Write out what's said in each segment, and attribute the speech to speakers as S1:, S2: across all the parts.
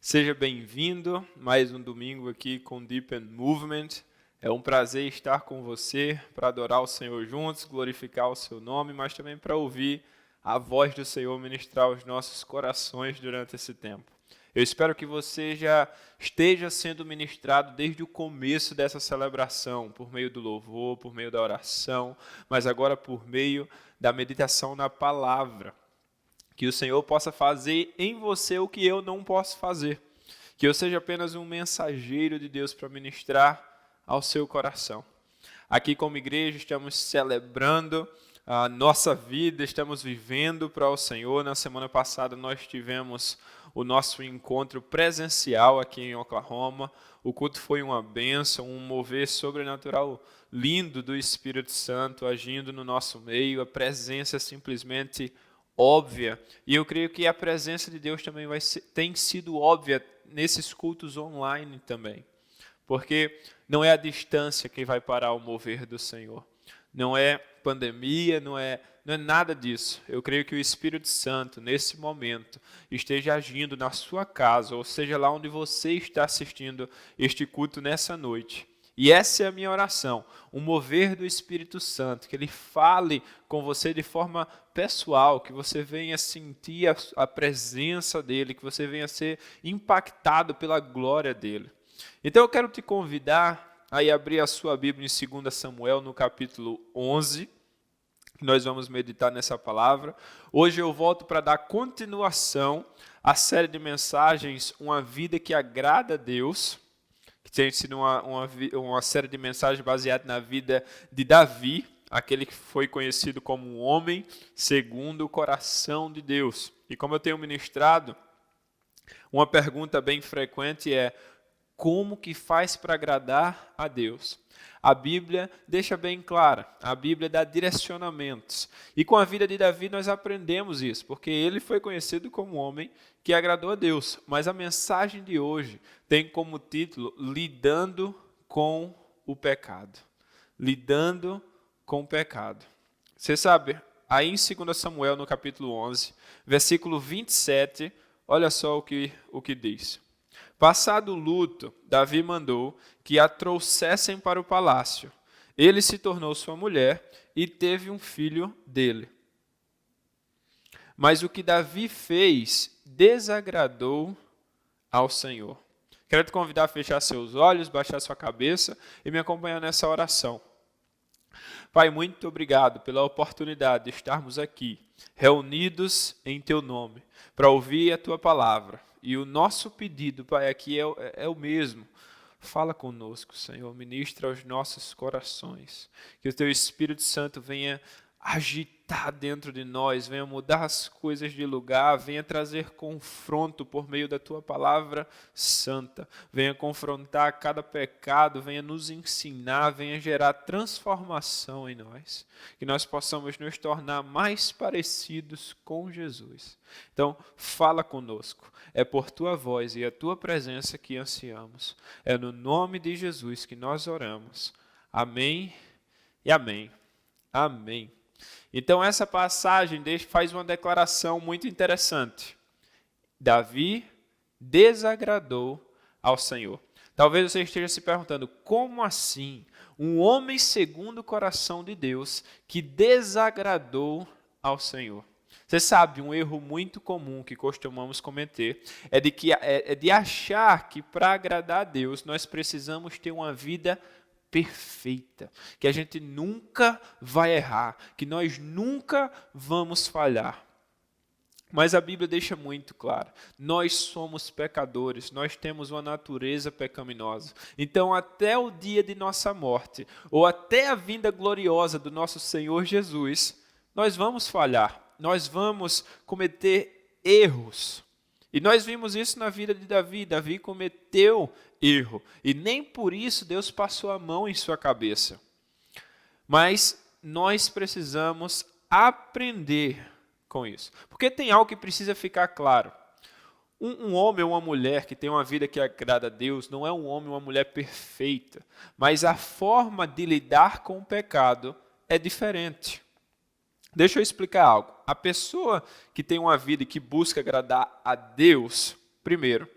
S1: Seja bem-vindo, mais um domingo aqui com Deep and Movement. É um prazer estar com você para adorar o Senhor juntos, glorificar o seu nome, mas também para ouvir a voz do Senhor ministrar os nossos corações durante esse tempo. Eu espero que você já esteja sendo ministrado desde o começo dessa celebração, por meio do louvor, por meio da oração, mas agora por meio da meditação na palavra. Que o Senhor possa fazer em você o que eu não posso fazer. Que eu seja apenas um mensageiro de Deus para ministrar ao seu coração. Aqui como igreja estamos celebrando a nossa vida, estamos vivendo para o Senhor. Na semana passada nós tivemos o nosso encontro presencial aqui em Oklahoma. O culto foi uma bênção, um mover sobrenatural lindo do Espírito Santo agindo no nosso meio. A presença simplesmente óbvia, e eu creio que a presença de Deus também tem sido óbvia nesses cultos online também, porque não é a distância que vai parar o mover do Senhor, não é pandemia, não é nada disso. Eu creio que o Espírito Santo, nesse momento, esteja agindo na sua casa, ou seja, lá onde você está assistindo este culto nessa noite. E essa é a minha oração, um mover do Espírito Santo, que Ele fale com você de forma pessoal, que você venha sentir a presença dEle, que você venha ser impactado pela glória dEle. Então eu quero te convidar a abrir a sua Bíblia em 2 Samuel, no capítulo 11, nós vamos meditar nessa palavra. Hoje eu volto para dar continuação à série de mensagens, Uma Vida que Agrada a Deus, que tem sido uma série de mensagens baseadas na vida de Davi, aquele que foi conhecido como um homem segundo o coração de Deus. E como eu tenho ministrado, uma pergunta bem frequente é: como que faz para agradar a Deus? A Bíblia deixa bem clara, a Bíblia dá direcionamentos. E com a vida de Davi nós aprendemos isso, porque ele foi conhecido como um homem que agradou a Deus. Mas a mensagem de hoje tem como título Lidando com o Pecado. Lidando com o pecado. Você sabe, aí em 2 Samuel, no capítulo 11, versículo 27, olha só o que diz. Passado o luto, Davi mandou que a trouxessem para o palácio. Ele se tornou sua mulher e teve um filho dele. Mas o que Davi fez desagradou ao Senhor. Quero te convidar a fechar seus olhos, baixar sua cabeça e me acompanhar nessa oração. Pai, muito obrigado pela oportunidade de estarmos aqui, reunidos em Teu nome, para ouvir a Tua palavra. E o nosso pedido, Pai, aqui é o mesmo. Fala conosco, Senhor, ministra aos nossos corações. Que o Teu Espírito Santo venha agitar dentro de nós, venha mudar as coisas de lugar, venha trazer confronto por meio da Tua palavra santa, venha confrontar cada pecado, venha nos ensinar, venha gerar transformação em nós, que nós possamos nos tornar mais parecidos com Jesus. Então, fala conosco, é por Tua voz e a Tua presença que ansiamos, é no nome de Jesus que nós oramos. Amém e amém. Amém. Então essa passagem faz uma declaração muito interessante. Davi desagradou ao Senhor. Talvez você esteja se perguntando, como assim? Um homem segundo o coração de Deus que desagradou ao Senhor. Você sabe, um erro muito comum que costumamos cometer é de achar que para agradar a Deus nós precisamos ter uma vida perfeita, que a gente nunca vai errar, que nós nunca vamos falhar. Mas a Bíblia deixa muito claro, nós somos pecadores, nós temos uma natureza pecaminosa. Então até o dia de nossa morte, ou até a vinda gloriosa do nosso Senhor Jesus, nós vamos falhar, nós vamos cometer erros. E nós vimos isso na vida de Davi. Davi cometeu erro. E nem por isso Deus passou a mão em sua cabeça. Mas nós precisamos aprender com isso. Porque tem algo que precisa ficar claro. Um homem ou uma mulher que tem uma vida que agrada a Deus não é um homem ou uma mulher perfeita. Mas a forma de lidar com o pecado é diferente. Deixa eu explicar algo. A pessoa que tem uma vida e que busca agradar a Deus, primeiro,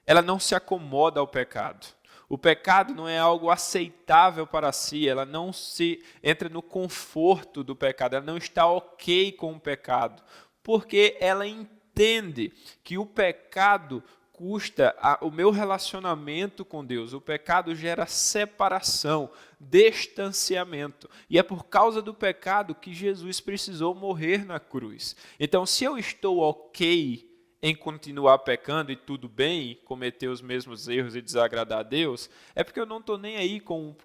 S1: ela não se acomoda ao pecado. O pecado não é algo aceitável para si, ela não se entra no conforto do pecado, ela não está ok com o pecado, porque ela entende que o pecado custa o meu relacionamento com Deus. O pecado gera separação, distanciamento. E é por causa do pecado que Jesus precisou morrer na cruz. Então, se eu estou ok em continuar pecando e tudo bem, cometer os mesmos erros e desagradar a Deus, é porque eu não estou nem aí com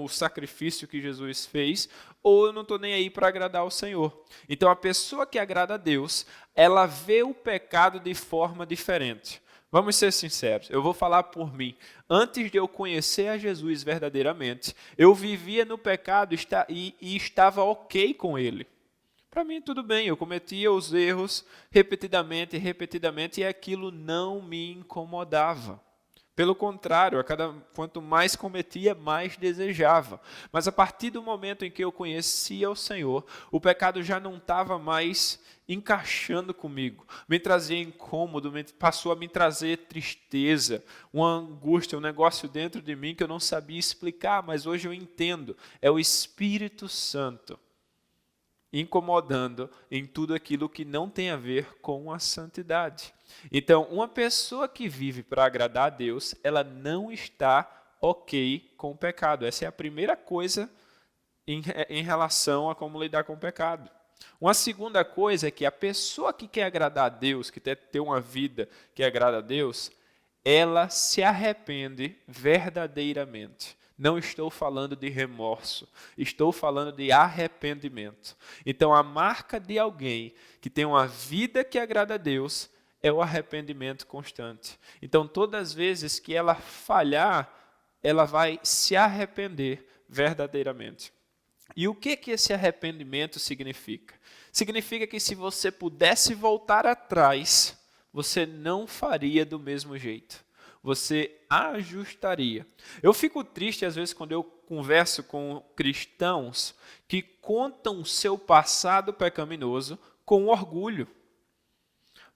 S1: o sacrifício que Jesus fez, ou eu não estou nem aí para agradar ao Senhor. Então, a pessoa que agrada a Deus, ela vê o pecado de forma diferente. Vamos ser sinceros, eu vou falar por mim. Antes de eu conhecer a Jesus verdadeiramente, eu vivia no pecado e estava ok com ele. Para mim, tudo bem, eu cometia os erros repetidamente, e aquilo não me incomodava. Pelo contrário, quanto mais cometia, mais desejava. Mas a partir do momento em que eu conhecia o Senhor, o pecado já não estava mais encaixando comigo. Me trazia incômodo, passou a me trazer tristeza, uma angústia, um negócio dentro de mim que eu não sabia explicar, mas hoje eu entendo. É o Espírito Santo incomodando em tudo aquilo que não tem a ver com a santidade. Então, uma pessoa que vive para agradar a Deus, ela não está ok com o pecado. Essa é a primeira coisa em relação a como lidar com o pecado. Uma segunda coisa é que a pessoa que quer agradar a Deus, que quer ter uma vida que agrada a Deus, ela se arrepende verdadeiramente. Não estou falando de remorso, estou falando de arrependimento. Então, a marca de alguém que tem uma vida que agrada a Deus é o arrependimento constante. Então, todas as vezes que ela falhar, ela vai se arrepender verdadeiramente. E o que esse arrependimento significa? Significa que se você pudesse voltar atrás, você não faria do mesmo jeito. Você ajustaria. Eu fico triste às vezes quando eu converso com cristãos que contam seu passado pecaminoso com orgulho.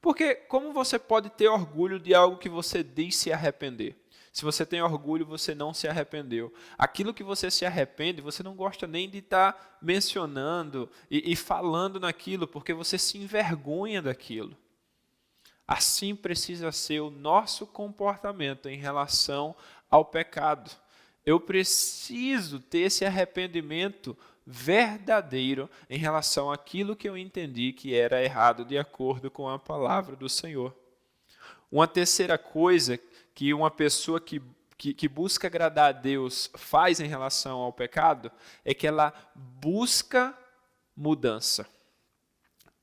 S1: Porque como você pode ter orgulho de algo que você diz se arrepender? Se você tem orgulho, você não se arrependeu. Aquilo que você se arrepende, você não gosta nem de estar mencionando e falando naquilo, porque você se envergonha daquilo. Assim precisa ser o nosso comportamento em relação ao pecado. Eu preciso ter esse arrependimento verdadeiro em relação àquilo que eu entendi que era errado de acordo com a palavra do Senhor. Uma terceira coisa que uma pessoa que busca agradar a Deus faz em relação ao pecado é que ela busca mudança.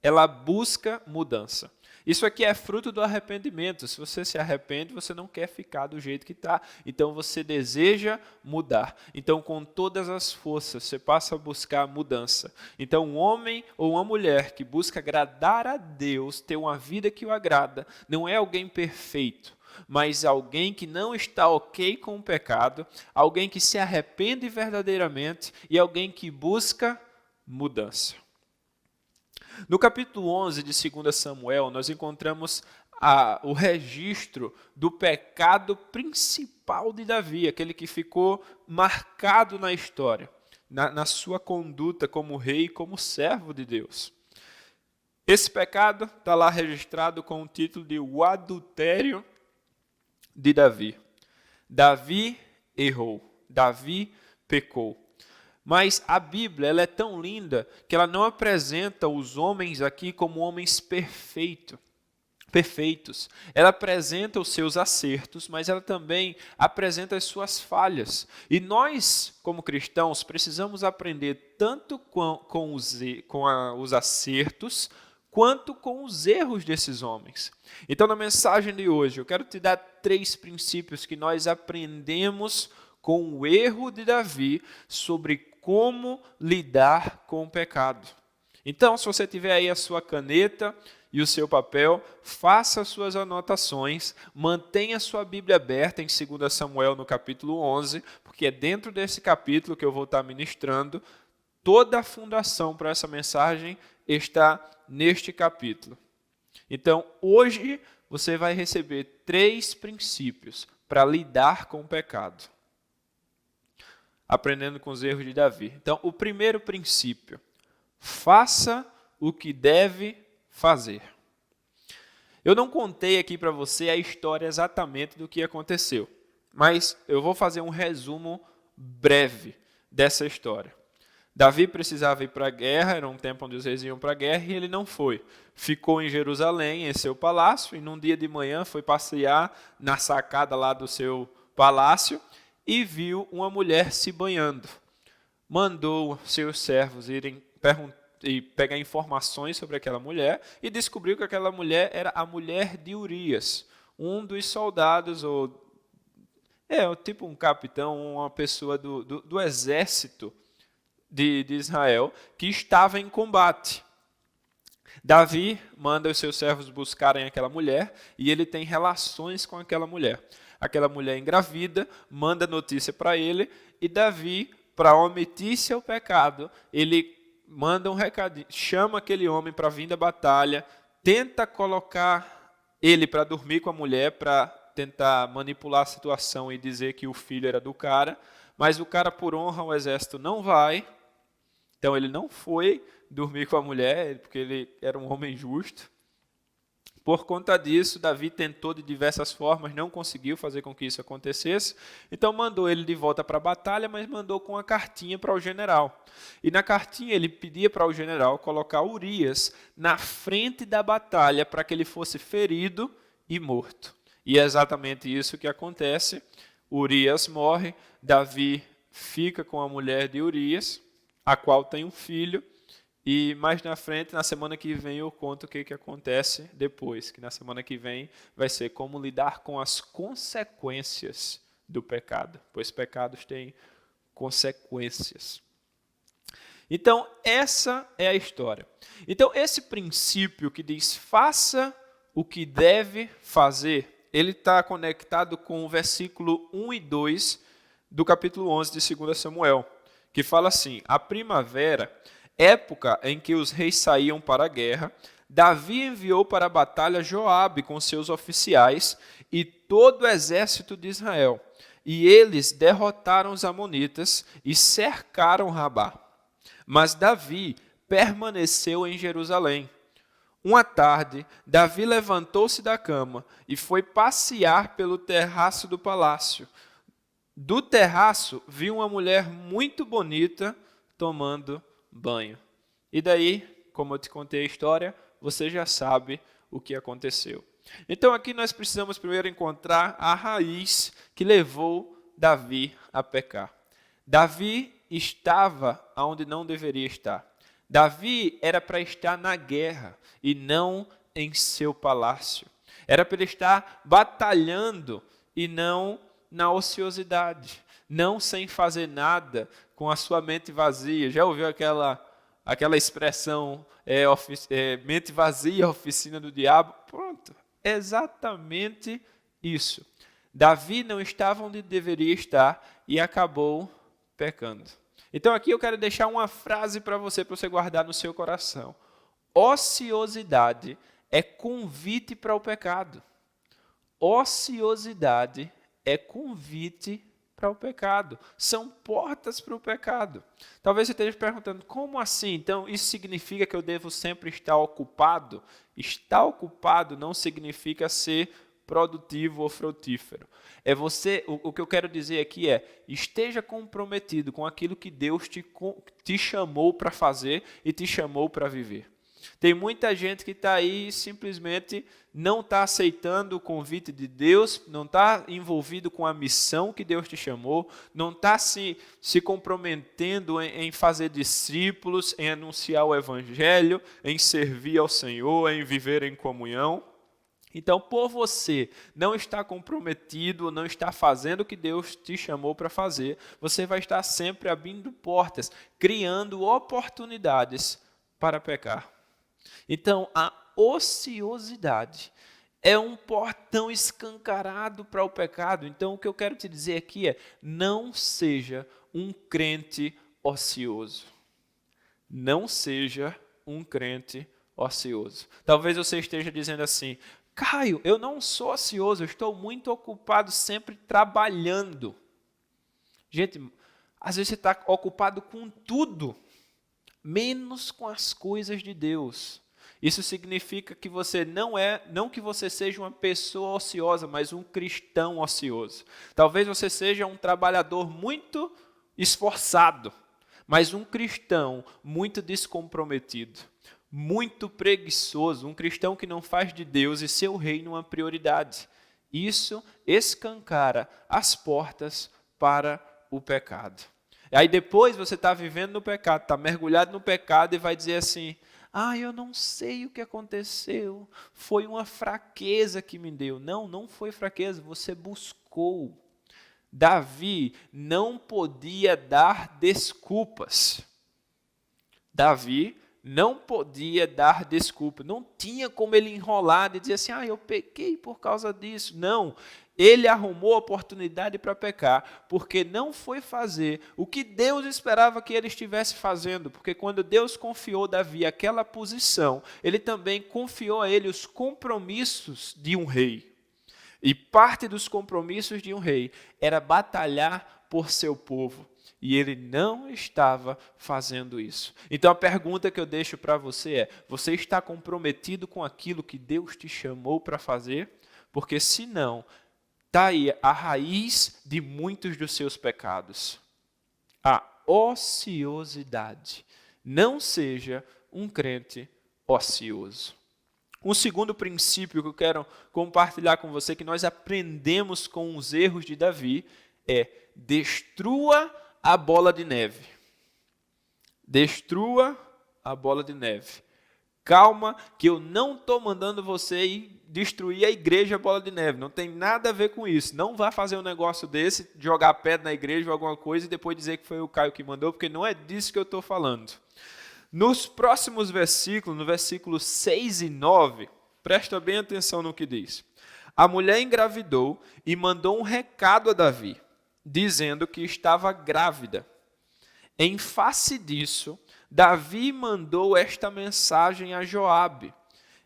S1: Ela busca mudança. Isso aqui é fruto do arrependimento. Se você se arrepende, você não quer ficar do jeito que está. Então, você deseja mudar. Então, com todas as forças, você passa a buscar mudança. Então, um homem ou uma mulher que busca agradar a Deus, ter uma vida que o agrada, não é alguém perfeito, mas alguém que não está ok com o pecado, alguém que se arrepende verdadeiramente e alguém que busca mudança. No capítulo 11 de 2 Samuel, nós encontramos o registro do pecado principal de Davi, aquele que ficou marcado na história, na sua conduta como rei e como servo de Deus. Esse pecado está lá registrado com o título de O Adultério de Davi. Davi errou, Davi pecou. Mas a Bíblia ela é tão linda que ela não apresenta os homens aqui como homens perfeitos. Ela apresenta os seus acertos, mas ela também apresenta as suas falhas. E nós, como cristãos, precisamos aprender tanto com os acertos, quanto com os erros desses homens. Então, na mensagem de hoje, eu quero te dar 3 princípios que nós aprendemos com o erro de Davi sobre como lidar com o pecado. Então, se você tiver aí a sua caneta e o seu papel, faça as suas anotações, mantenha a sua Bíblia aberta em 2 Samuel no capítulo 11, porque é dentro desse capítulo que eu vou estar ministrando. Toda a fundação para essa mensagem está neste capítulo. Então, hoje, você vai receber 3 princípios para lidar com o pecado. Aprendendo com os erros de Davi. Então, o primeiro princípio: faça o que deve fazer. Eu não contei aqui para você a história exatamente do que aconteceu, mas eu vou fazer um resumo breve dessa história. Davi precisava ir para a guerra, era um tempo onde os reis iam para a guerra, e ele não foi. Ficou em Jerusalém, em seu palácio, e num dia de manhã foi passear na sacada lá do seu palácio e viu uma mulher se banhando. Mandou seus servos irem e pegar informações sobre aquela mulher e descobriu que aquela mulher era a mulher de Urias, um dos soldados, tipo um capitão, uma pessoa do exército de Israel, que estava em combate. Davi manda os seus servos buscarem aquela mulher e ele tem relações com aquela mulher. Aquela mulher engravida, manda notícia para ele e Davi, para omitir seu pecado, ele manda um recadinho, chama aquele homem para vir da batalha, tenta colocar ele para dormir com a mulher, para tentar manipular a situação e dizer que o filho era do cara, mas o cara, por honra ao exército, não vai. Então ele não foi dormir com a mulher, porque ele era um homem justo. Por conta disso, Davi tentou de diversas formas, não conseguiu fazer com que isso acontecesse. Então mandou ele de volta para a batalha, mas mandou com uma cartinha para o general. E na cartinha ele pedia para o general colocar Urias na frente da batalha para que ele fosse ferido e morto. E é exatamente isso que acontece. Urias morre, Davi fica com a mulher de Urias, a qual tem um filho. E mais na frente, na semana que vem, eu conto o que acontece depois. Que na semana que vem vai ser como lidar com as consequências do pecado. Pois pecados têm consequências. Então, essa é a história. Então, esse princípio que diz, faça o que deve fazer, ele está conectado com o versículo 1 e 2 do capítulo 11 de 2 Samuel, que fala assim: a primavera, época em que os reis saíam para a guerra, Davi enviou para a batalha Joabe com seus oficiais e todo o exército de Israel. E eles derrotaram os amonitas e cercaram Rabá. Mas Davi permaneceu em Jerusalém. Uma tarde, Davi levantou-se da cama e foi passear pelo terraço do palácio. Do terraço, viu uma mulher muito bonita tomando banho. E daí, como eu te contei a história, você já sabe o que aconteceu. Então aqui nós precisamos primeiro encontrar a raiz que levou Davi a pecar. Davi estava onde não deveria estar. Davi era para estar na guerra e não em seu palácio. Era para ele estar batalhando e não na ociosidade, não sem fazer nada, com a sua mente vazia. Já ouviu aquela expressão, mente vazia, oficina do diabo? Pronto, exatamente isso. Davi não estava onde deveria estar e acabou pecando. Então aqui eu quero deixar uma frase para você guardar no seu coração. Ociosidade é convite para o pecado. Ociosidade é convite para o pecado. São portas para o pecado. Talvez você esteja perguntando, como assim? Então, isso significa que eu devo sempre estar ocupado? Estar ocupado não significa ser produtivo ou frutífero. O que eu quero dizer aqui é, esteja comprometido com aquilo que Deus te chamou para fazer e te chamou para viver. Tem muita gente que está aí e simplesmente não está aceitando o convite de Deus, não está envolvido com a missão que Deus te chamou, não está se comprometendo em fazer discípulos, em anunciar o Evangelho, em servir ao Senhor, em viver em comunhão. Então, por você não estar comprometido, não estar fazendo o que Deus te chamou para fazer, você vai estar sempre abrindo portas, criando oportunidades para pecar. Então, a ociosidade é um portão escancarado para o pecado. Então, o que eu quero te dizer aqui é, não seja um crente ocioso. Não seja um crente ocioso. Talvez você esteja dizendo assim, Caio, eu não sou ocioso, eu estou muito ocupado sempre trabalhando. Gente, às vezes você está ocupado com tudo, menos com as coisas de Deus. Isso significa que você não que você seja uma pessoa ociosa, mas um cristão ocioso. Talvez você seja um trabalhador muito esforçado, mas um cristão muito descomprometido, muito preguiçoso, um cristão que não faz de Deus e seu reino uma prioridade. Isso escancara as portas para o pecado. Aí depois você está vivendo no pecado, está mergulhado no pecado e vai dizer assim, eu não sei o que aconteceu, foi uma fraqueza que me deu. Não, não foi fraqueza, você buscou. Davi não podia dar desculpas. Davi não podia dar desculpa, não tinha como ele enrolar e dizer assim, eu pequei por causa disso. Não, ele arrumou a oportunidade para pecar, porque não foi fazer o que Deus esperava que ele estivesse fazendo, porque quando Deus confiou a Davi aquela posição, ele também confiou a ele os compromissos de um rei. E parte dos compromissos de um rei era batalhar por seu povo. E ele não estava fazendo isso. Então a pergunta que eu deixo para você é, você está comprometido com aquilo que Deus te chamou para fazer? Porque se não, está aí a raiz de muitos dos seus pecados. A ociosidade. Não seja um crente ocioso. Um segundo princípio que eu quero compartilhar com você, que nós aprendemos com os erros de Davi, é destrua a bola de neve. Destrua a bola de neve. Calma, que eu não estou mandando você ir destruir a igreja bola de neve. Não tem nada a ver com isso. Não vá fazer um negócio desse, jogar pedra na igreja ou alguma coisa e depois dizer que foi o Caio que mandou, porque não é disso que eu estou falando. Nos próximos versículos, no versículo 6 e 9, presta bem atenção no que diz. A mulher engravidou e mandou um recado a Davi, dizendo que estava grávida. Em face disso, Davi mandou esta mensagem a Joabe: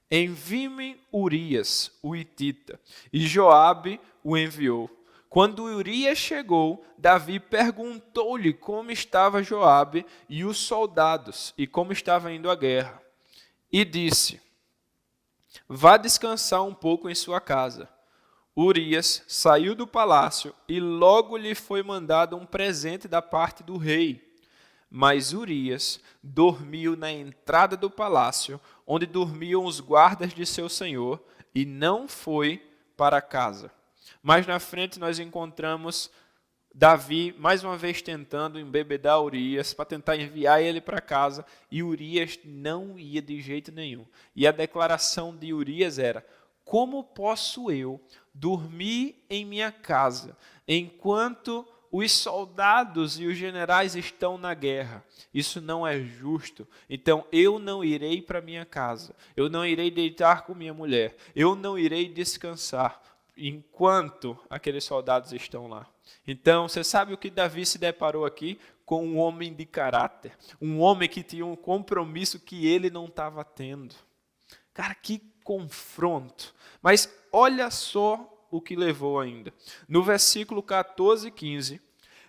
S1: envie-me Urias, o hitita. E Joabe o enviou. Quando Urias chegou, Davi perguntou-lhe como estava Joabe e os soldados, e como estava indo a guerra. E disse: vá descansar um pouco em sua casa. Urias saiu do palácio e logo lhe foi mandado um presente da parte do rei. Mas Urias dormiu na entrada do palácio, onde dormiam os guardas de seu senhor, e não foi para casa. Mais na frente nós encontramos Davi, mais uma vez tentando embebedar Urias, para tentar enviar ele para casa, e Urias não ia de jeito nenhum. E a declaração de Urias era: como posso eu dormir em minha casa, enquanto os soldados e os generais estão na guerra? Isso não é justo. Então eu não irei para minha casa, eu não irei deitar com minha mulher, eu não irei descansar enquanto aqueles soldados estão lá. Então, você sabe o que Davi se deparou aqui? Com um homem de caráter, um homem que tinha um compromisso que ele não estava tendo. Cara, que confronto. Mas olha só o que levou ainda. No versículo 14 e 15,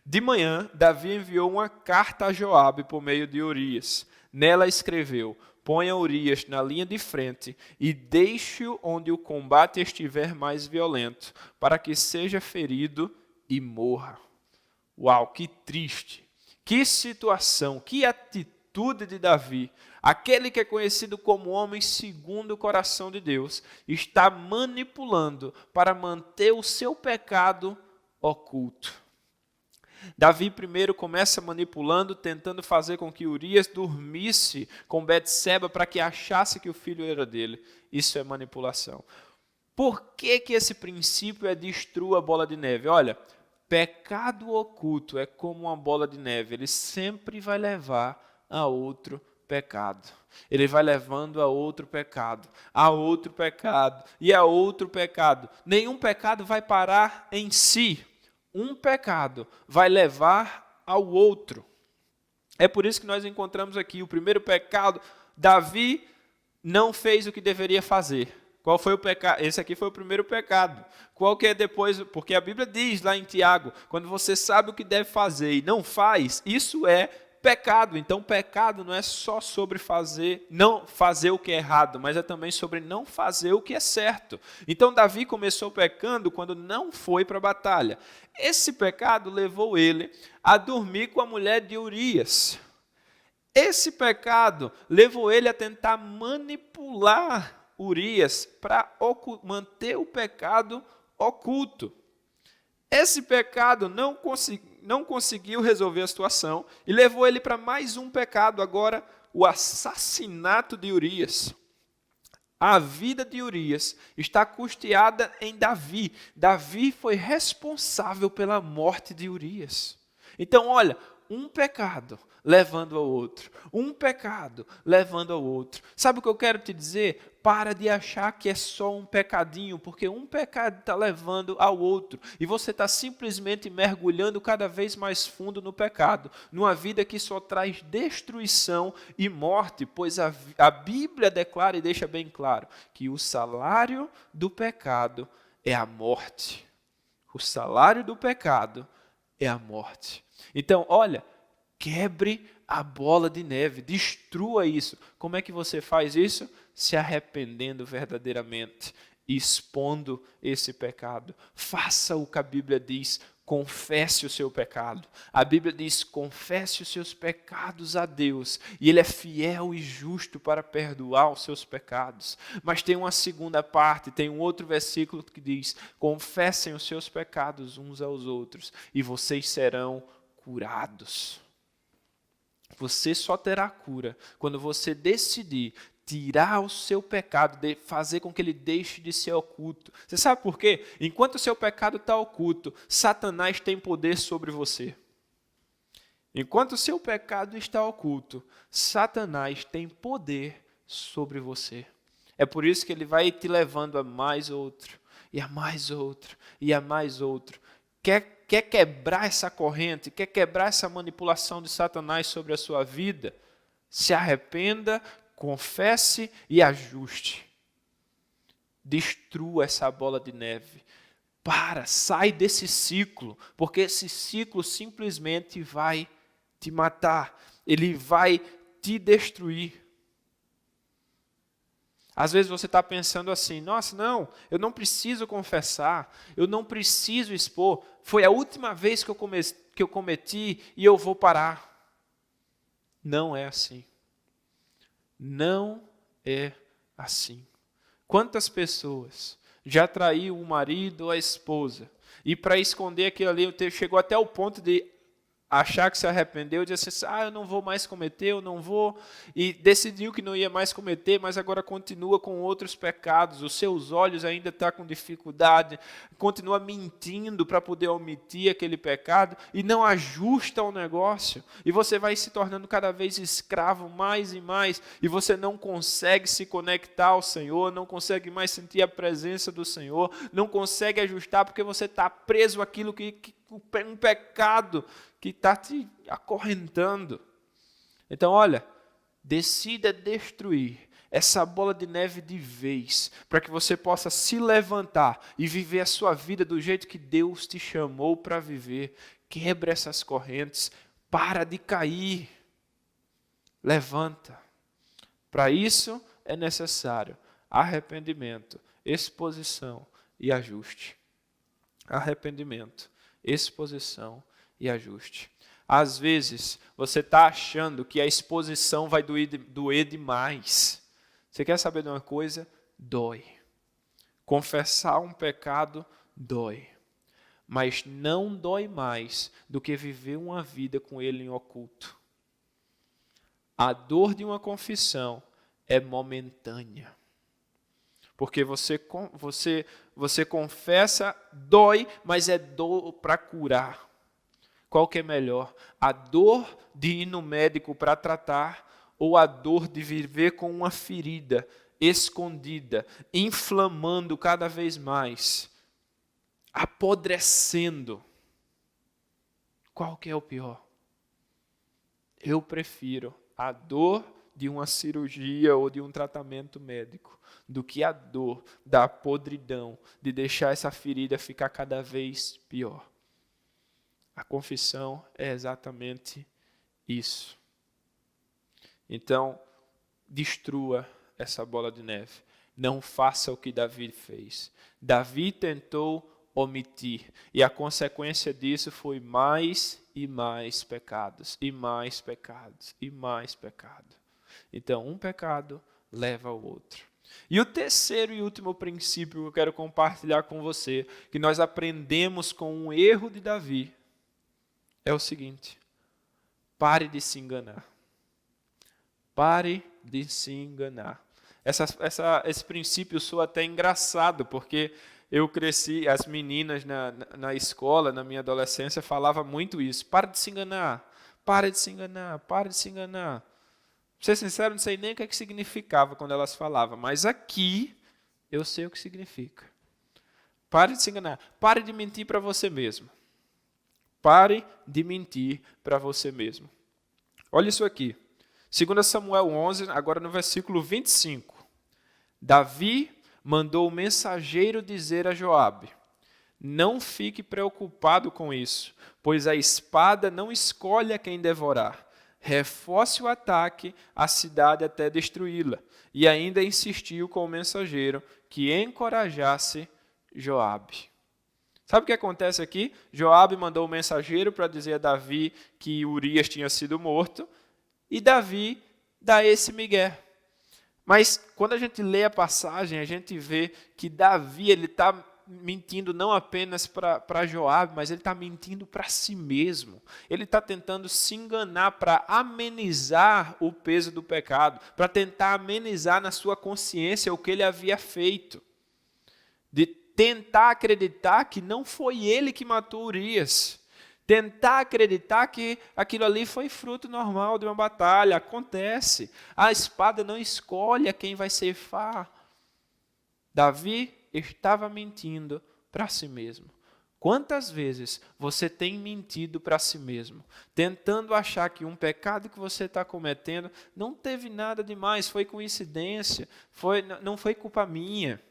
S1: de manhã, Davi enviou uma carta a Joabe por meio de Urias. Nela escreveu: ponha Urias na linha de frente e deixe-o onde o combate estiver mais violento, para que seja ferido e morra. Uau, que triste, que situação, que atitude de Davi. Aquele que é conhecido como homem segundo o coração de Deus, está manipulando para manter o seu pecado oculto. Davi primeiro começa manipulando, tentando fazer com que Urias dormisse com Betseba para que achasse que o filho era dele. Isso é manipulação. Por que esse princípio é destrua a bola de neve? Olha, pecado oculto é como uma bola de neve, ele sempre vai levar a outro pecado. Ele vai levando a outro pecado, a outro pecado e a outro pecado. Nenhum pecado vai parar em si. Um pecado vai levar ao outro. É por isso que nós encontramos aqui o primeiro pecado. Davi não fez o que deveria fazer. Qual foi o pecado? Esse aqui foi o primeiro pecado. Qual que é depois? Porque a Bíblia diz lá em Tiago, quando você sabe o que deve fazer e não faz, isso é pecado. Então, pecado não é só sobre não fazer o que é errado, mas é também sobre não fazer o que é certo. Então, Davi começou pecando quando não foi para a batalha. Esse pecado levou ele a dormir com a mulher de Urias. Esse pecado levou ele a tentar manipular Urias para manter o pecado oculto. Esse pecado não conseguiu resolver a situação e levou ele para mais um pecado, agora o assassinato de Urias. A vida de Urias está custeada em Davi. Davi foi responsável pela morte de Urias. Então, olha, um pecado levando ao outro, um pecado levando ao outro. Sabe o que eu quero te dizer? Para de achar que é só um pecadinho, porque um pecado está levando ao outro, e você está simplesmente mergulhando cada vez mais fundo no pecado, numa vida que só traz destruição e morte, pois a Bíblia declara e deixa bem claro que o salário do pecado é a morte. O salário do pecado é a morte. Então, olha, quebre a bola de neve, destrua isso. Como é que você faz isso? Se arrependendo verdadeiramente, expondo esse pecado. Faça o que a Bíblia diz, confesse o seu pecado. A Bíblia diz, confesse os seus pecados a Deus, e Ele é fiel e justo para perdoar os seus pecados. Mas tem uma segunda parte, tem um outro versículo que diz, confessem os seus pecados uns aos outros, e vocês serão curados. Você só terá cura quando você decidir tirar o seu pecado, fazer com que ele deixe de ser oculto. Você sabe por quê? Enquanto o seu pecado está oculto, Satanás tem poder sobre você. Enquanto o seu pecado está oculto, Satanás tem poder sobre você. É por isso que ele vai te levando a mais outro, e a mais outro, e a mais outro. Quer quebrar essa corrente, quer quebrar essa manipulação de Satanás sobre a sua vida? Se arrependa, confesse e ajuste. Destrua essa bola de neve. Sai desse ciclo, porque esse ciclo simplesmente vai te matar. Ele vai te destruir. Às vezes você está pensando assim, nossa, não, eu não preciso confessar, eu não preciso expor, foi a última vez que eu cometi e eu vou parar. Não é assim. Não é assim. Quantas pessoas já traiu o marido ou a esposa e para esconder aquilo ali, chegou até o ponto de achar que se arrependeu, disse assim, eu não vou mais cometer, eu não vou, e decidiu que não ia mais cometer, mas agora continua com outros pecados, os seus olhos ainda estão com dificuldade, continua mentindo para poder omitir aquele pecado, e não ajusta o negócio, e você vai se tornando cada vez escravo mais e mais, e você não consegue se conectar ao Senhor, não consegue mais sentir a presença do Senhor, não consegue ajustar, porque você está preso àquilo um pecado que está te acorrentando. Então, olha, decida destruir essa bola de neve de vez, para que você possa se levantar e viver a sua vida do jeito que Deus te chamou para viver. Quebre essas correntes, para de cair, levanta. Para isso é necessário arrependimento, exposição e ajuste. Arrependimento, exposição e ajuste. Às vezes, você está achando que a exposição vai doer demais. Você quer saber de uma coisa? Dói. Confessar um pecado dói. Mas não dói mais do que viver uma vida com ele em oculto. A dor de uma confissão é momentânea. Porque você confessa, dói, mas é dor para curar. Qual que é melhor? A dor de ir no médico para tratar ou a dor de viver com uma ferida escondida, inflamando cada vez mais, apodrecendo? Qual que é o pior? Eu prefiro a dor de uma cirurgia ou de um tratamento médico do que a dor da podridão, de deixar essa ferida ficar cada vez pior. A confissão é exatamente isso. Então, destrua essa bola de neve. Não faça o que Davi fez. Davi tentou omitir, e a consequência disso foi mais e mais pecados, e mais pecados, e mais pecado. Então, um pecado leva ao outro. E o terceiro e último princípio que eu quero compartilhar com você, que nós aprendemos com um erro de Davi, é o seguinte: pare de se enganar. Pare de se enganar. Esse princípio soa até engraçado, porque eu cresci, as meninas na escola, na minha adolescência, falavam muito isso. Pare de se enganar, pare de se enganar, pare de se enganar. Pra ser sincero, não sei nem o que significava quando elas falavam, mas aqui eu sei o que significa. Pare de se enganar, pare de mentir para você mesmo. Pare de mentir para você mesmo. Olha isso aqui. 2 Samuel 11, agora no versículo 25. Davi mandou o mensageiro dizer a Joabe: não fique preocupado com isso, pois a espada não escolhe a quem devorar. Reforce o ataque à cidade até destruí-la. E ainda insistiu com o mensageiro que encorajasse Joabe. Sabe o que acontece aqui? Joabe mandou o mensageiro para dizer a Davi que Urias tinha sido morto, e Davi dá esse migué. Mas quando a gente lê a passagem, a gente vê que Davi está mentindo não apenas para Joabe, mas ele está mentindo para si mesmo. Ele está tentando se enganar para amenizar o peso do pecado, para tentar amenizar na sua consciência o que ele havia feito. De tentar acreditar que não foi ele que matou Urias. Tentar acreditar que aquilo ali foi fruto normal de uma batalha. Acontece. A espada não escolhe a quem vai ceifar. Davi estava mentindo para si mesmo. Quantas vezes você tem mentido para si mesmo, tentando achar que um pecado que você está cometendo não teve nada demais, foi coincidência, não foi culpa minha.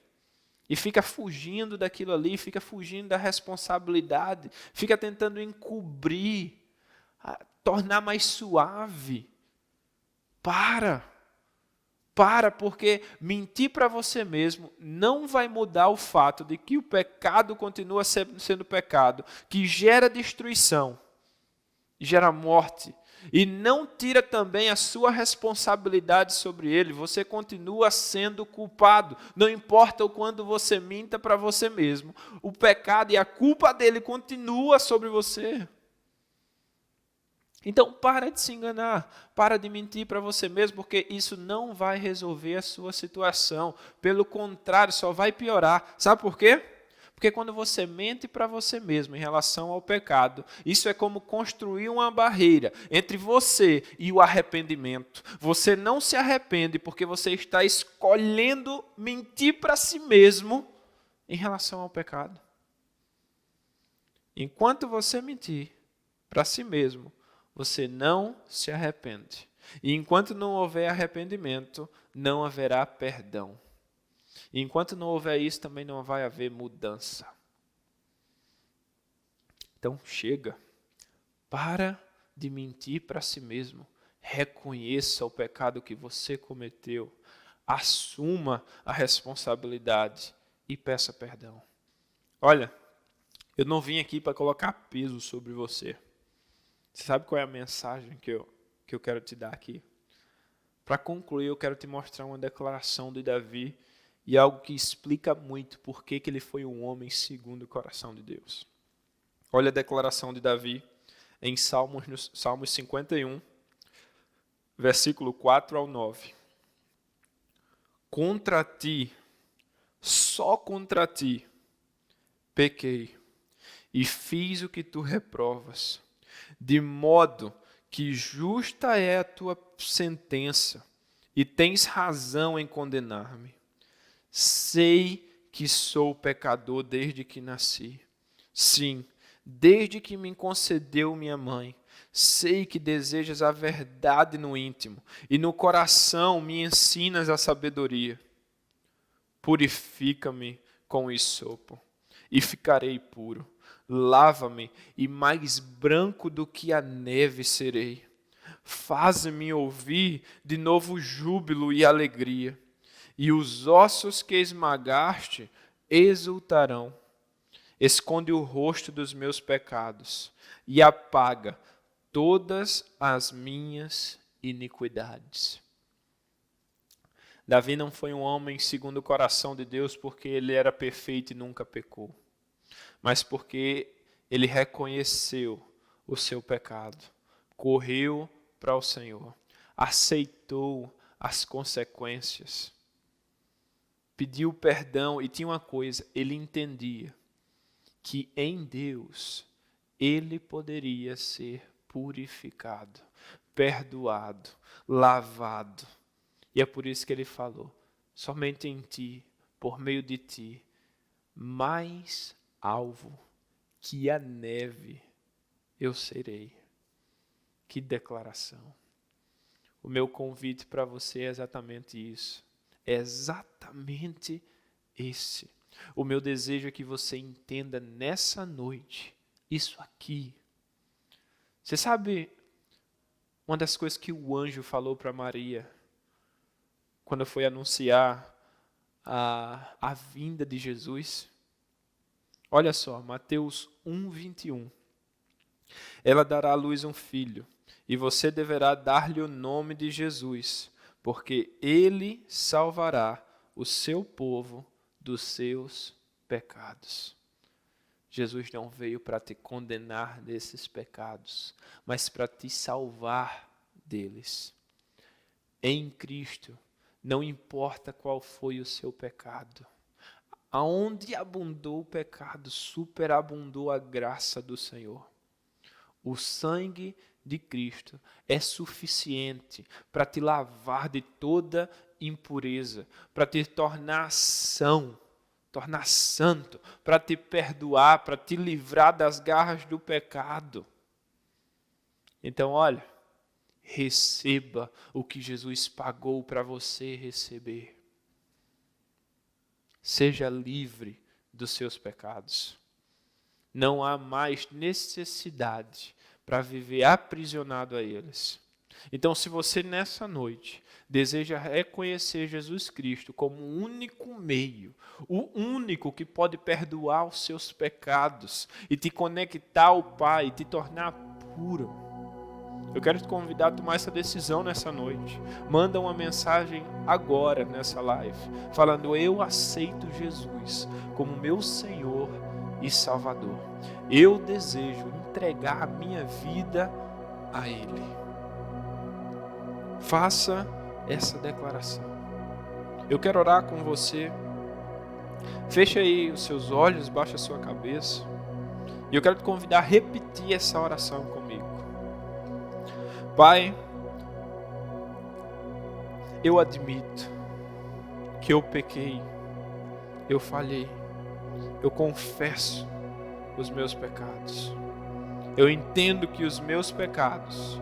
S1: E fica fugindo daquilo ali, fica fugindo da responsabilidade, fica tentando encobrir, tornar mais suave. Para, porque mentir para você mesmo não vai mudar o fato de que o pecado continua sendo pecado, que gera destruição, gera morte, e não tira também a sua responsabilidade sobre ele. Você continua sendo culpado, não importa o quanto você minta para você mesmo, o pecado e a culpa dele continua sobre você. Então, para de se enganar, para de mentir para você mesmo, porque isso não vai resolver a sua situação. Pelo contrário, só vai piorar. Sabe por quê? Porque quando você mente para você mesmo em relação ao pecado, isso é como construir uma barreira entre você e o arrependimento. Você não se arrepende porque você está escolhendo mentir para si mesmo em relação ao pecado. Enquanto você mentir para si mesmo, você não se arrepende. E enquanto não houver arrependimento, não haverá perdão. E enquanto não houver isso, também não vai haver mudança. Então, chega. Para de mentir para si mesmo. Reconheça o pecado que você cometeu. Assuma a responsabilidade e peça perdão. Olha, eu não vim aqui para colocar peso sobre você. Você sabe qual é a mensagem que eu quero te dar aqui? Para concluir, eu quero te mostrar uma declaração de Davi e algo que explica muito por que ele foi um homem segundo o coração de Deus. Olha a declaração de Davi em Salmos 51, versículo 4 ao 9. Contra ti, só contra ti, pequei e fiz o que tu reprovas, de modo que justa é a tua sentença e tens razão em condenar-me. Sei que sou pecador desde que nasci. Sim, desde que me concedeu minha mãe. Sei que desejas a verdade no íntimo, e no coração me ensinas a sabedoria. Purifica-me com o hisopo, e ficarei puro. Lava-me, e mais branco do que a neve serei. Faze-me ouvir de novo júbilo e alegria, e os ossos que esmagaste exultarão. Esconde o rosto dos meus pecados, e apaga todas as minhas iniquidades. Davi não foi um homem segundo o coração de Deus porque ele era perfeito e nunca pecou, mas porque ele reconheceu o seu pecado, correu para o Senhor, aceitou as consequências, pediu perdão e tinha uma coisa, ele entendia que em Deus ele poderia ser purificado, perdoado, lavado. E é por isso que ele falou, somente em ti, por meio de ti, mais alvo que a neve eu serei. Que declaração. O meu convite para você é exatamente isso. É exatamente esse. O meu desejo é que você entenda nessa noite isso aqui. Você sabe uma das coisas que o anjo falou para Maria quando foi anunciar a vinda de Jesus? Olha só, Mateus 1:21. Ela dará à luz um filho, e você deverá dar-lhe o nome de Jesus, porque ele salvará o seu povo dos seus pecados. Jesus não veio para te condenar desses pecados, mas para te salvar deles. Em Cristo, não importa qual foi o seu pecado. Aonde abundou o pecado, superabundou a graça do Senhor. O sangue de Cristo é suficiente para te lavar de toda impureza, para te tornar são, tornar santo, para te perdoar, para te livrar das garras do pecado. Então, olha, receba o que Jesus pagou para você receber. Seja livre dos seus pecados. Não há mais necessidade para viver aprisionado a eles. Então, se você nessa noite deseja reconhecer Jesus Cristo como o único meio, o único que pode perdoar os seus pecados e te conectar ao Pai, te tornar puro, eu quero te convidar a tomar essa decisão nessa noite. Manda uma mensagem agora nessa live, falando: eu aceito Jesus como meu Senhor e Salvador. Eu desejo entregar a minha vida a Ele. Faça essa declaração. Eu quero orar com você. Feche aí os seus olhos, baixe a sua cabeça. E eu quero te convidar a repetir essa oração comigo. Pai, eu admito que eu pequei, eu falhei, eu confesso os meus pecados. Eu entendo que os meus pecados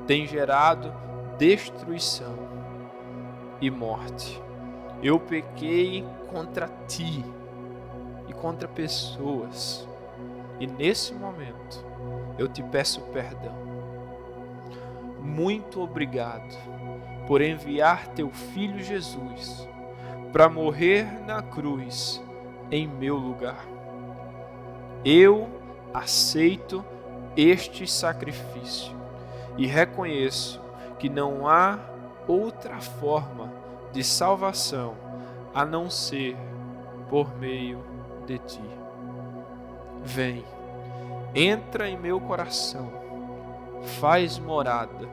S1: têm gerado destruição e morte. Eu pequei contra ti e contra pessoas. E nesse momento eu te peço perdão. Muito obrigado por enviar teu Filho Jesus para morrer na cruz em meu lugar. Eu aceito este sacrifício e reconheço que não há outra forma de salvação a não ser por meio de ti. Vem, entra em meu coração, faz morada,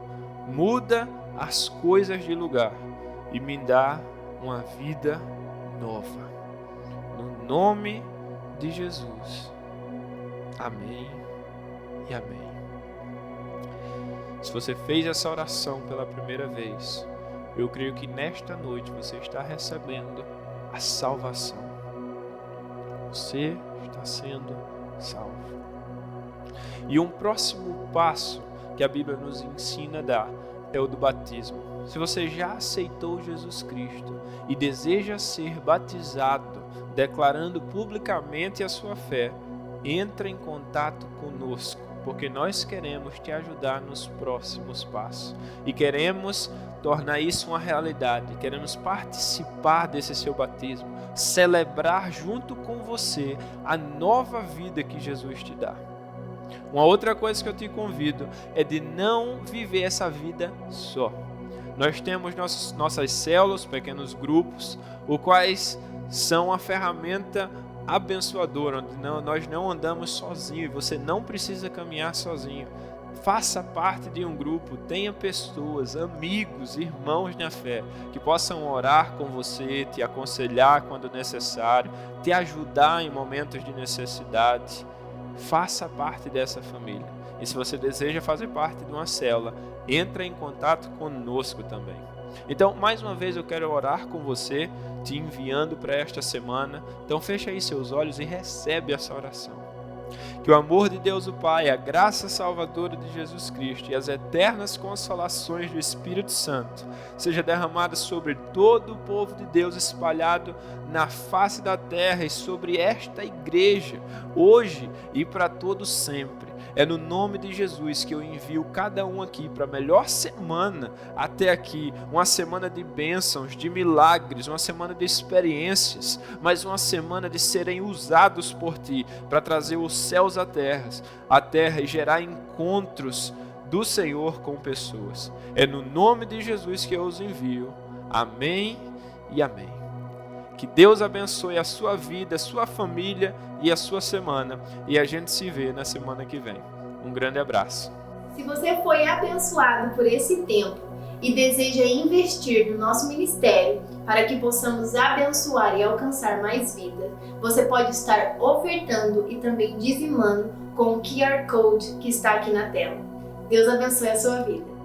S1: muda as coisas de lugar e me dá uma vida nova. No nome de Jesus. Amém e amém. Se você fez essa oração pela primeira vez, eu creio que nesta noite você está recebendo a salvação. Você está sendo salvo. E um próximo passo que a Bíblia nos ensina a dar é o do batismo. Se você já aceitou Jesus Cristo e deseja ser batizado, declarando publicamente a sua fé, entre em contato conosco, porque nós queremos te ajudar nos próximos passos e queremos tornar isso uma realidade, queremos participar desse seu batismo, celebrar junto com você a nova vida que Jesus te dá. Uma outra coisa que eu te convido é de não viver essa vida só. Nós temos nossas células, pequenos grupos, os quais são a ferramenta abençoadora, onde nós não andamos sozinhos e você não precisa caminhar sozinho. Faça parte de um grupo, tenha pessoas, amigos, irmãos na fé, que possam orar com você, te aconselhar quando necessário, te ajudar em momentos de necessidade. Faça parte dessa família. E se você deseja fazer parte de uma célula, entre em contato conosco também. Então, mais uma vez eu quero orar com você, te enviando para esta semana. Então, fecha aí seus olhos e recebe essa oração. Que o amor de Deus o Pai, a graça salvadora de Jesus Cristo e as eternas consolações do Espírito Santo seja derramada sobre todo o povo de Deus espalhado na face da terra e sobre esta igreja, hoje e para todos sempre. É no nome de Jesus que eu envio cada um aqui para a melhor semana até aqui, uma semana de bênçãos, de milagres, uma semana de experiências, mas uma semana de serem usados por Ti para trazer os céus à terra e gerar encontros do Senhor com pessoas. É no nome de Jesus que eu os envio. Amém e amém. Que Deus abençoe a sua vida, a sua família e a sua semana. E a gente se vê na semana que vem. Um grande abraço.
S2: Se você foi abençoado por esse tempo e deseja investir no nosso ministério para que possamos abençoar e alcançar mais vidas, você pode estar ofertando e também dizimando com o QR Code que está aqui na tela. Deus abençoe a sua vida.